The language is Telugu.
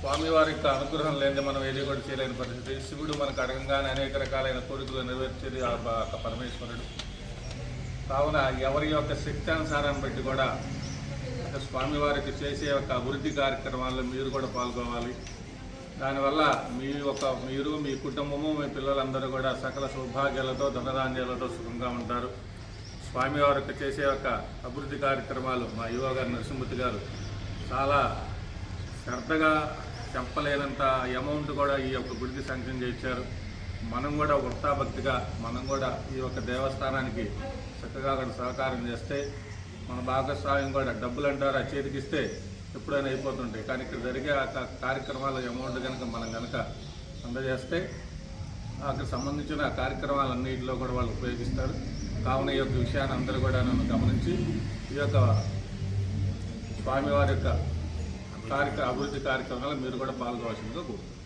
స్వామివారి యొక్క అనుగ్రహం లేని మనం ఏది కూడా చేయలేని పరిస్థితి. శివుడు మనకు అడగంగానే అనేక రకాలైన కోరికలు నెరవేర్చేది ఆ పరమేశ్వరుడు. కావున ఎవరి యొక్క శక్తానుసారాన్ని బట్టి కూడా స్వామివారికి చేసే యొక్క అభివృద్ధి కార్యక్రమాల్లో మీరు కూడా పాల్గొవాలి. దానివల్ల మీరు మీ కుటుంబము మీ పిల్లలందరూ కూడా సకల సౌభాగ్యాలతో ధనధాన్యాలతో సుఖంగా ఉంటారు. స్వామివారికి చేసే యొక్క అభివృద్ధి కార్యక్రమాలు మా యువ గారు నరసింహమూర్తి గారు చాలా శ్రద్ధగా చెప్పలేనంత అమౌంట్ కూడా ఈ యొక్క గుడికి శాంక్షన్ చేయించారు. మనం కూడా వృత్తాభక్తిగా మనం కూడా ఈ యొక్క దేవస్థానానికి చక్కగా అక్కడ సహకారం చేస్తే మన భాగస్వామ్యం కూడా డబ్బులు అంటారు చేతికిస్తే ఎప్పుడైనా అయిపోతుంటాయి. కానీ ఇక్కడ జరిగే కార్యక్రమాల అమౌంట్ కనుక మనం కనుక అందజేస్తే అక్కడ సంబంధించిన కార్యక్రమాలన్నింటిలో కూడా వాళ్ళు ఉపయోగిస్తారు. కావున ఈ యొక్క విషయాన్ని అందరూ కూడా నన్ను గమనించి ఈ యొక్క స్వామివారి యొక్క అభివృద్ధి కార్యక్రమాలు మీరు కూడా పాల్గొవాల్సిందిగా కోరుతున్నాను.